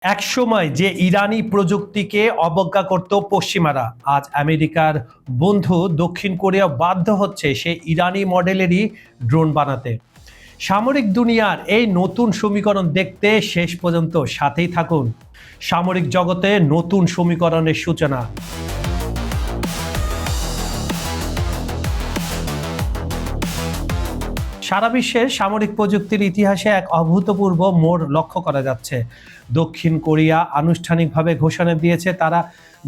একসময় যে ইরানি প্রযুক্তিকে অবজ্ঞা করত পশ্চিমারা, আজ আমেরিকার বন্ধু দক্ষিণ কোরিয়া বাধ্য হচ্ছে সেই ইরানি মডেলেরই ড্রোন বানাতে। সামরিক দুনিয়ার এই নতুন সমীকরণ দেখতে শেষ পর্যন্ত সাথেই থাকুন। সামরিক জগতে নতুন সমীকরণের সূচনা। সারা বিশ্বের সামরিক প্রযুক্তির ইতিহাসে এক অভূতপূর্ব মোড় লক্ষ্য করা যাচ্ছে। দক্ষিণ কোরিয়া আনুষ্ঠানিকভাবে ঘোষণা দিয়েছে তারা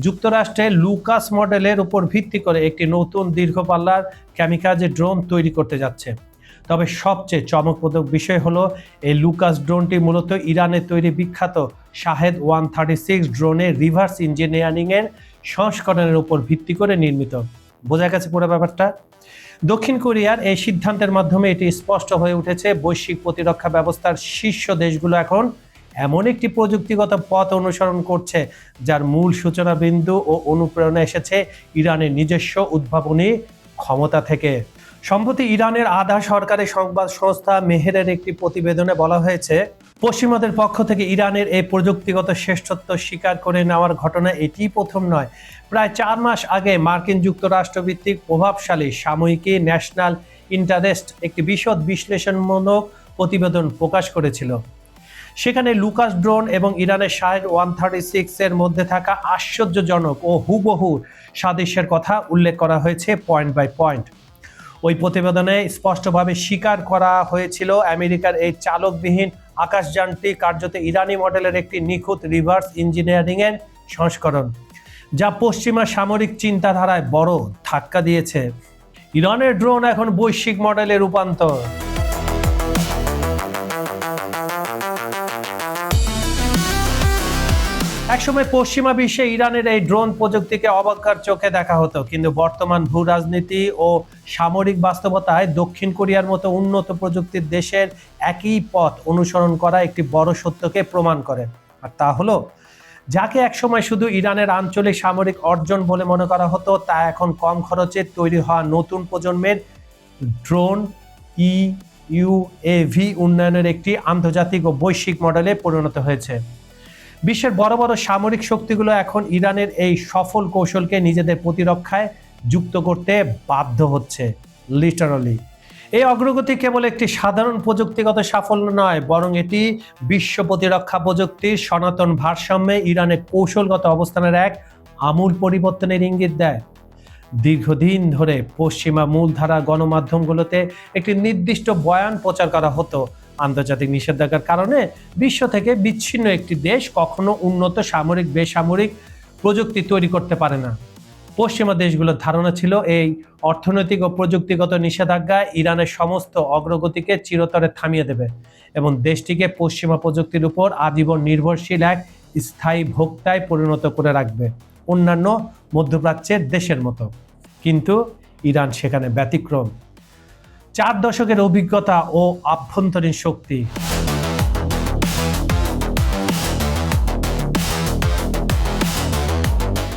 যুক্তরাষ্ট্রের লুকাস মডেলের উপর ভিত্তি করে একটি নতুন দীর্ঘপাল্লার ক্যামিকাজে ড্রোন তৈরি করতে যাচ্ছে। তবে সবচেয়ে চমকপ্রদ বিষয় হলো এই লুকাস ড্রোনটি মূলত ইরানের তৈরি বিখ্যাত শাহেদ 136 ড্রোনের রিভার্স ইঞ্জিনিয়ারিংয়ের সংস্করণের উপর ভিত্তি করে নির্মিত। বোঝা গেছে পুরো ব্যাপারটা। দক্ষিণ কোরিয়ার এই সিদ্ধান্তের মাধ্যমে এটি স্পষ্ট হয়ে উঠেছে বৈশ্বিক প্রতিরক্ষা ব্যবস্থার শীর্ষ দেশগুলো এখন এমন একটি প্রযুক্তিগত পথ অনুসরণ করছে যার মূল সূচনা বিন্দু ও অনুপ্রেরণা এসেছে ইরানের নিজস্ব উদ্ভাবনী ক্ষমতা থেকে। সম্প্রতি ইরানের আধা সরকারি সংবাদ সংস্থা মেহেরের একটি প্রতিবেদনে বলা হয়েছে, পশ্চিমাদের পক্ষ থেকে ইরানের এই প্রযুক্তিগত শ্রেষ্ঠত্ব স্বীকার করে নেওয়ার ঘটনা এটি প্রথম নয়। প্রায় 4 মাস আগে মার্কিন যুক্তরাষ্ট্র ভিত্তিক প্রভাবশালী সাময়িকী ন্যাশনাল ইন্টারেস্ট একটি বিশদ বিশ্লেষণমূলক প্রতিবেদন প্রকাশ করেছিল। সেখানে লুকাস ড্রোন এবং ইরানের শাহেদ 136 এর মধ্যে থাকা আশ্চর্যজনক ও হুবহু সাদৃশ্যের কথা উল্লেখ করা হয়েছে পয়েন্ট বাই পয়েন্ট। ওই প্রতিবেদনে স্পষ্টভাবে স্বীকার করা হয়েছিল আমেরিকার এই চালকবিহীন আকাশযানটি কার্যত ইরানি মডেলের একটি নিখুঁত রিভার্স ইঞ্জিনিয়ারিংয়ের সংস্করণ, যা পশ্চিমা সামরিক চিন্তাধারায় বড় ধাক্কা দিয়েছে। ইরানের ড্রোন এখন বৈশ্বিক মডেলে রূপান্তর। একসময় পশ্চিমা বিশ্বে ইরানের এই ড্রোন প্রযুক্তিকে অবজ্ঞার চোখে দেখা হতো, কিন্তু বর্তমান ভূ রাজনীতি ও সামরিক বাস্তবতায় দক্ষিণ কোরিয়ার মতো উন্নত প্রযুক্তির দেশের একই পথ অনুসরণ করা একটি বড় সত্যকে প্রমাণ করে। আর তা হলো, যাকে একসময় শুধু ইরানের আঞ্চলিক সামরিক অর্জন বলে মনে করা হতো, তা এখন কম খরচে তৈরি হওয়া নতুন প্রজন্মের ড্রোন ইউএভি উন্নয়নের একটি আন্তর্জাতিক ও বৈশ্বিক মডেলে পরিণত হয়েছে। বিশ্বের বড় বড় সামরিক শক্তিগুলো এখন ইরানের এই সফল কৌশলকে নিজেদের প্রতিরক্ষায় যুক্ত করতে বাধ্য হচ্ছে, লিটারালি। এই অগ্রগতি কেবল একটি সাধারণ প্রযুক্তিগত সাফল্য নয়, বরং এটি বিশ্ব প্রতিরক্ষা প্রযুক্তির সনাতন ভারসাম্যে ইরানের কৌশলগত অবস্থানের এক আমূল পরিবর্তনের ইঙ্গিত দেয়। দীর্ঘদিন ধরে পশ্চিমা মূলধারা গণমাধ্যমগুলোতে একটি নির্দিষ্ট বয়ান প্রচার করা হতো, আন্তর্জাতিক নিষেধাজ্ঞার কারণে বিশ্ব থেকে বিচ্ছিন্ন একটি দেশ কখনো উন্নত সামরিক বেসামরিক প্রযুক্তি তৈরি করতে পারে না। পশ্চিমা দেশগুলোর ধারণা ছিল এই অর্থনৈতিক ও প্রযুক্তিগত নিষেধাজ্ঞা ইরানের সমস্ত অগ্রগতিকে চিরতরে থামিয়ে দেবে এবং দেশটিকে পশ্চিমা প্রযুক্তির উপর আজীবন নির্ভরশীল এক স্থায়ী ভোক্তায় পরিণত করে রাখবে, অন্যান্য মধ্যপ্রাচ্যের দেশের মতো। কিন্তু ইরান সেখানে ব্যতিক্রম। 4 দশকের অভিজ্ঞতা ও আভ্যন্তরীণ শক্তি।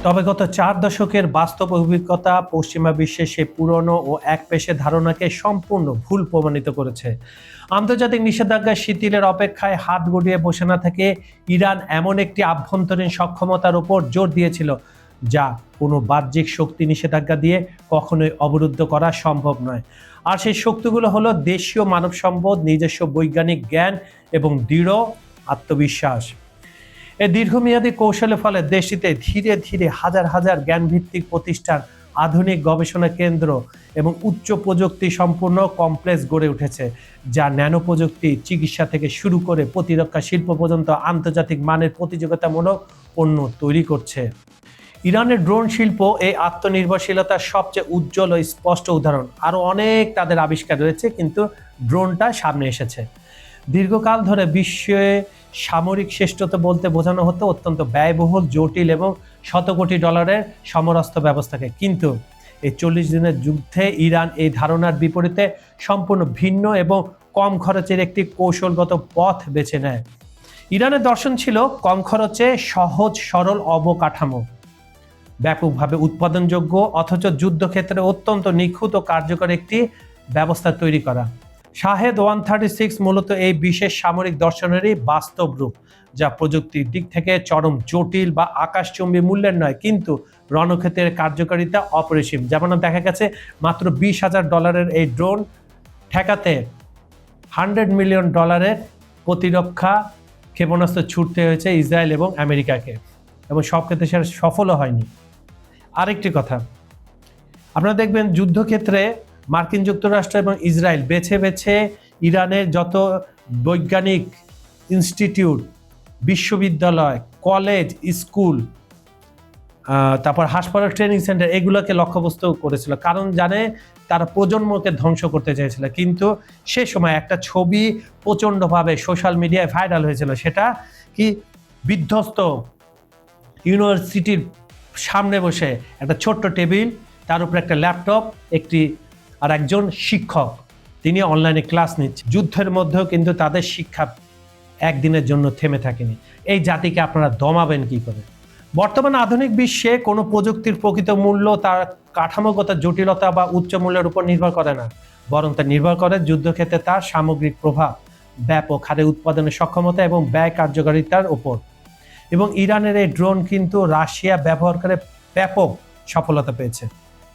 তবে গত 4 দশকের বাস্তব অভিজ্ঞতা পশ্চিমা বিশ্বে সে পুরনো ও একপেশে ধারণাকে সম্পূর্ণ ভুল প্রমাণিত করেছে। আন্তর্জাতিক নিষেধাজ্ঞা শিথিলের অপেক্ষায় হাত গুটিয়ে বসে না থেকে ইরান এমন একটি আভ্যন্তরীণ সক্ষমতার উপর জোর দিয়েছিল যা কোনো বাহ্যিক শক্তি নিষেধাজ্ঞা দিয়ে কখনোই অবরুদ্ধ করা সম্ভব নয়। আর সেই শক্তিগুলো হলো দেশীয় মানব সম্পদ, নিজস্ব বৈজ্ঞানিক জ্ঞান এবং দৃঢ় আত্মবিশ্বাস। এই দীর্ঘমেয়াদী কৌশলের ফলে দেশটিতে ধীরে ধীরে হাজার হাজার জ্ঞানভিত্তিক প্রতিষ্ঠান, আধুনিক গবেষণা কেন্দ্র এবং উচ্চ প্রযুক্তি সম্পূর্ণ কমপ্লেক্স গড়ে উঠেছে, যা ন্যানো প্রযুক্তি, চিকিৎসা থেকে শুরু করে প্রতিরক্ষা শিল্প পর্যন্ত আন্তর্জাতিক মানের প্রতিযোগিতামূলক পণ্য তৈরি করছে। ইরানের ড্রোন শিল্প এই আত্মনির্ভরশীলতার সবচেয়ে উজ্জ্বল ও স্পষ্ট উদাহরণ। আরও অনেক তাদের আবিষ্কার রয়েছে, কিন্তু ড্রোনটা সামনে এসেছে। দীর্ঘকাল ধরে বিশ্বে সামরিক শ্রেষ্ঠত্ব বলতে বোঝানো হতো অত্যন্ত ব্যয়বহুল, জটিল এবং শত কোটি ডলারের সমরাস্ত্র ব্যবস্থাকে। কিন্তু এই 40 দিনের যুদ্ধে ইরান এই ধারণার বিপরীতে সম্পূর্ণ ভিন্ন এবং কম খরচের একটি কৌশলগত পথ বেছে নেয়। ইরানের দর্শন ছিল কম খরচে সহজ সরল অবকাঠামো, ব্যাপকভাবে উৎপাদনযোগ্য অথচ যুদ্ধক্ষেত্রে অত্যন্ত নিখুঁত ও কার্যকর একটি ব্যবস্থা তৈরি করা। শাহেদ 136 মূলত এই বিশেষ সামরিক দর্শনেরই বাস্তব রূপ, যা প্রযুক্তির দিক থেকে চরম জটিল বা আকাশচুম্বী মূল্যের নয়, কিন্তু রণক্ষেত্রের কার্যকারিতা অপরিসীম। যেমন দেখা গেছে মাত্র $20,000 এই ড্রোন ঠেকাতে $100 মিলিয়ন প্রতিরক্ষা ক্ষেপণাস্ত্র ছুটতে হয়েছে ইসরায়েল এবং আমেরিকাকে, এবং সব ক্ষেত্রে সেটা সফলও হয়নি। আরেকটি কথা, আপনারা দেখবেন যুদ্ধক্ষেত্রে মার্কিন যুক্তরাষ্ট্র এবং ইসরায়েল বেছে বেছে ইরানের যত বৈজ্ঞানিক ইনস্টিটিউট, বিশ্ববিদ্যালয়, কলেজ, স্কুল, তারপর হাসপাতাল, ট্রেনিং সেন্টার, এগুলোকে লক্ষ্যবস্তু করেছিল, কারণ জানে তারা প্রজন্মকে ধ্বংস করতে চেয়েছিল। কিন্তু সে সময় একটা ছবি প্রচণ্ডভাবে সোশ্যাল মিডিয়ায় ভাইরাল হয়েছিল, সেটা কি বিধ্বস্ত ইউনিভার্সিটির সামনে বসে একটা ছোট্ট টেবিল, তার উপরে একটা ল্যাপটপ, আর একজন শিক্ষক, তিনি অনলাইনে ক্লাস নিচ্ছে। যুদ্ধের মধ্যেও কিন্তু তাদের শিক্ষা একদিনের জন্য থেমে থাকেনি। এই জাতিকে আপনারা দমাবেন কি করে? বর্তমান আধুনিক বিশ্বে কোনো প্রযুক্তির প্রকৃত মূল্য তার কাঠামোগত জটিলতা বা উচ্চ মূল্যের উপর নির্ভর করে না, বরং তা নির্ভর করে যুদ্ধক্ষেত্রে তার সামগ্রিক প্রভাব, ব্যাপক হারে উৎপাদনের সক্ষমতা এবং ব্যয় কার্যকারিতার উপর। এবং ইরানের এই ড্রোন কিন্তু রাশিয়া ব্যবহার করে ব্যাপক সফলতা পেয়েছে।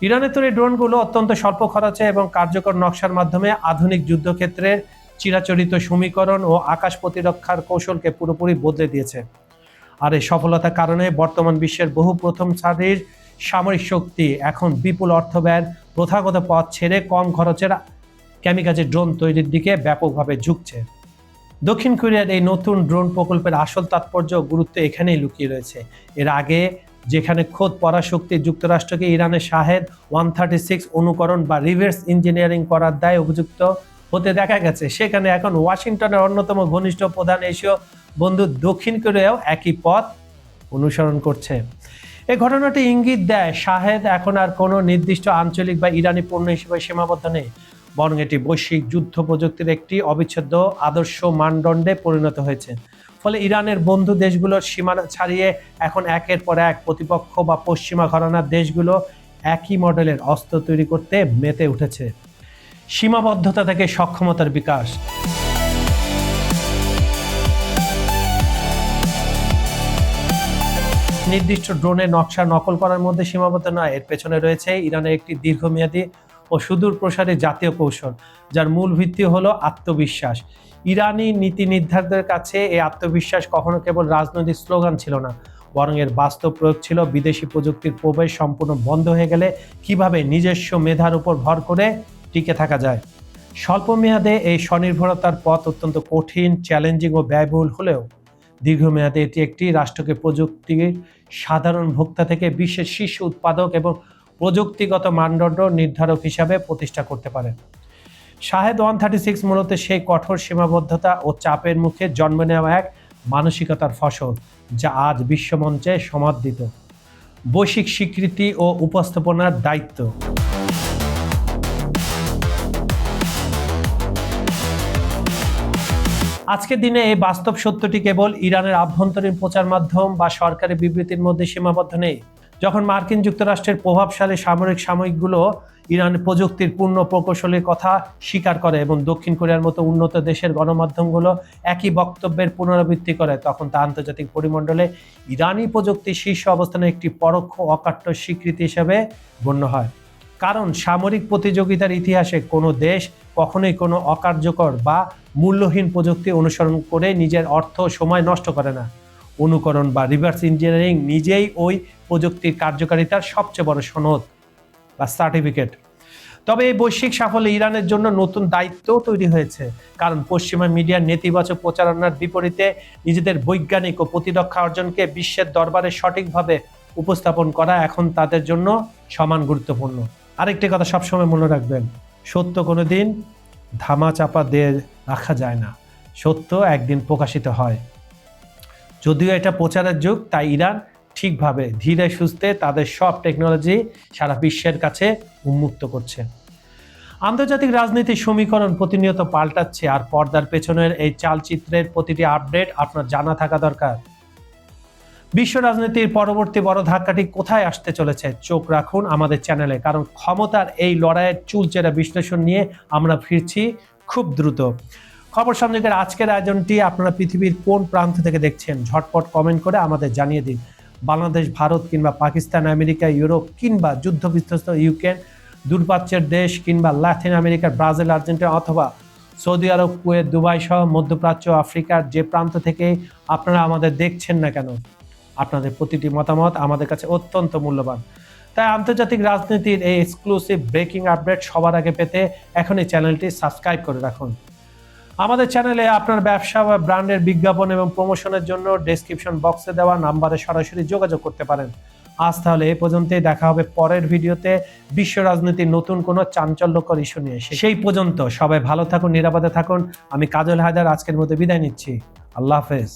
ইরানের তৈরি ড্রোনগুলো অত্যন্ত স্বল্প খরচে এবং কার্যকর নকশার মাধ্যমে আধুনিক যুদ্ধক্ষেত্রের চিরাচরিত সমীকরণ ও আকাশ প্রতিরক্ষার কৌশলকে পুরোপুরি বদলে দিয়েছে। আর এই সফলতার কারণে বর্তমান বিশ্বের বহু প্রথম সারির সামরিক শক্তি এখন বিপুল অর্থ ব্যয়ের প্রথাগত পথ ছেড়ে কম খরচের ক্যামিকাজে ড্রোন তৈরির দিকে ব্যাপকভাবে ঝুঁকছে। দক্ষিণ কোরিয়ার এই নতুন ড্রোন প্রকল্পের আসল তাৎপর্য গুরুত্ব এখানেই লুকিয়ে রয়েছে। এর আগে যেখানে খোদ পরাশক্তি যুক্তরাষ্ট্রকে ইরানের শাহেদ 136 অনুকরণ বা রিভার্স ইঞ্জিনিয়ারিং করার দায়ে অভিযুক্ত হতে দেখা গেছে, সেখানে এখন ওয়াশিংটনের অন্যতম ঘনিষ্ঠ প্রধান এশীয় বন্ধু দক্ষিণ কোরিয়াও একই পথ অনুসরণ করছে। এই ঘটনাটি ইঙ্গিত দেয় শাহেদ এখন আর কোনো নির্দিষ্ট আঞ্চলিক বা ইরানি পণ্য হিসেবে সীমাবদ্ধ নেই, বরং এটি বৈশ্বিক যুদ্ধ প্রযুক্তির একটি অবিচ্ছেদ্য আদর্শ মানদণ্ডে পরিণত হয়েছে। ফলে ইরানের বন্ধু দেশগুলোর সীমানা ছাড়িয়ে এখন একের পর এক প্রতিপক্ষ বা পশ্চিমা ঘরানার দেশগুলো একই মডেলের অস্ত্র তৈরি করতে মেতে উঠেছে। সীমাবদ্ধতা থেকে সক্ষমতার বিকাশ। নির্দিষ্ট ড্রোনের নকশা নকল করার মধ্যে সীমাবদ্ধ নয়, এর পেছনে রয়েছে ইরানের একটি দীর্ঘমেয়াদী ও সুদূর প্রসারী জাতীয় কৌশল, যার মূল ভিত্তি হলো আত্মবিশ্বাস। ইরানি নীতি নির্ধারকদের কাছে এই আত্মবিশ্বাস কখনো কেবল রাজনৈতিক স্লোগান ছিল না, বরং এর বাস্তব প্রয়োগ ছিল বিদেশি প্রযুক্তির প্রবেশ সম্পূর্ণ বন্ধ হয়ে গেলে কিভাবে নিজস্ব মেধার উপর ভর করে টিকে থাকা যায়। স্বল্প মেয়াদে এই স্বনির্ভরতার পথ অত্যন্ত কঠিন, চ্যালেঞ্জিং ও ব্যয়বহুল হলেও দীর্ঘমেয়াদে এটি একটি রাষ্ট্রকে প্রযুক্তির সাধারণ ভোক্তা থেকে বিশ্বের শীর্ষ উৎপাদক এবং প্রযুক্তিগত মানদণ্ড নির্ধারক হিসাবে প্রতিষ্ঠা করতে পারে। শাহেদ 136 মূলত সেই কঠোর সীমাবদ্ধতা ও চাপের মুখে জন্ম নেওয়া এক মানসিকতার ফসল, যা আজ বিশ্বমঞ্চে সমাদৃত। বৈশ্বিক স্বীকৃতি ও উপস্থাপনার দায়িত্ব। আজকের দিনে এই বাস্তব সত্যটি কেবল ইরানের আভ্যন্তরীণ প্রচার মাধ্যম বা সরকারি বিবৃতির মধ্যে সীমাবদ্ধ নেই। যখন মার্কিন যুক্তরাষ্ট্রের প্রভাবশালী সাময়িকগুলো ইরানের প্রযুক্তির পূর্ণ প্রকৌশলের কথা স্বীকার করে এবং দক্ষিণ কোরিয়ার মতো উন্নত দেশের গণমাধ্যমগুলো একই বক্তব্যের পুনরাবৃত্তি করে, তখন তা আন্তর্জাতিক পরিমণ্ডলে ইরানি প্রযুক্তির শীর্ষ অবস্থানে একটি পরোক্ষ অকাট্য স্বীকৃতি হিসেবে গণ্য হয়। কারণ সামরিক প্রতিযোগিতার ইতিহাসে কোনো দেশ কখনোই কোনো অকার্যকর বা মূল্যহীন প্রযুক্তি অনুসরণ করে নিজের অর্থ সময় নষ্ট করে না। অনুকরণ বা রিভার্স ইঞ্জিনিয়ারিং নিজেই ওই প্রযুক্তির কার্যকারিতার সবচেয়ে বড় সনদ বা সার্টিফিকেট। তবে এই বৈশ্বিক সাফল্যে ইরানের জন্য নতুন দায়িত্বও তৈরি হয়েছে, কারণ পশ্চিমা মিডিয়ার নেতিবাচক প্রচারণার বিপরীতে নিজেদের বৈজ্ঞানিক ও প্রতিরক্ষা অর্জনকে বিশ্বের দরবারে সঠিকভাবে উপস্থাপন করা এখন তাদের জন্য সমান গুরুত্বপূর্ণ। আরেকটি কথা সবসময় মনে রাখবেন, সত্য কোনোদিন ধামা চাপা দিয়ে রাখা যায় না, সত্য একদিন প্রকাশিত হয়। যদিও এটা প্রচারের যুগ, তাই ইরান ঠিকভাবে ধীরে সুস্থে তাদের সব টেকনোলজি সারা বিশ্বের কাছে উন্মুক্ত করছে। আন্তর্জাতিক রাজনীতির সমীকরণ প্রতিনিয়ত পাল্টাচ্ছে, আর পর্দার পেছনের এই চালচিত্রের প্রতিটি আপডেট আপনার জানা থাকা দরকার। বিশ্ব রাজনীতির পরবর্তী বড় ধাক্কাটি কোথায় আসতে চলেছে, চোখ রাখুন আমাদের চ্যানেলে, কারণ ক্ষমতার এই লড়াইয়ের চুলচেরা বিশ্লেষণ নিয়ে আমরা ফিরছি খুব দ্রুত। খবর সংযোগের আজকের আয়োজনটি আপনারা পৃথিবীর কোন প্রান্ত থেকে দেখছেন ঝটপট কমেন্ট করে আমাদের জানিয়ে দিন। বাংলাদেশ, ভারত কিংবা পাকিস্তান, আমেরিকা, ইউরোপ কিংবা যুদ্ধবিধ্বস্ত ইউক্রেন, দূরপ্রাচ্যের দেশ কিংবা লাতিন আমেরিকার ব্রাজিল, আর্জেন্টিনা অথবা সৌদি আরব, কুয়েত, দুবাই সহ মধ্যপ্রাচ্য, আফ্রিকার যে প্রান্ত থেকে আপনারা আমাদের দেখছেন না কেন, আপনাদের প্রতিটি মতামত আমাদের কাছে অত্যন্ত মূল্যবান। তাই আন্তর্জাতিক রাজনীতির এই এক্সক্লুসিভ ব্রেকিং আপডেট সবার আগে পেতে এখন এই চ্যানেলটি সাবস্ক্রাইব করে রাখুন। আমাদের চ্যানেলে আপনার ব্যবসা বা ব্র্যান্ডের বিজ্ঞাপন এবং প্রমোশনের জন্য ডেসক্রিপশন বক্সে দেওয়া নাম্বারে সরাসরি যোগাযোগ করতে পারেন। আজ তাহলে এই পর্যন্তই, দেখা হবে পরের ভিডিওতে বিশ্ব রাজনীতির নতুন কোনো চাঞ্চল্যকর ইস্যু নিয়ে। সেই পর্যন্ত সবাই ভালো থাকুন, নিরাপদে থাকুন। আমি কাজল হায়দার আজকের মতো বিদায় নিচ্ছি। আল্লাহ হাফেজ।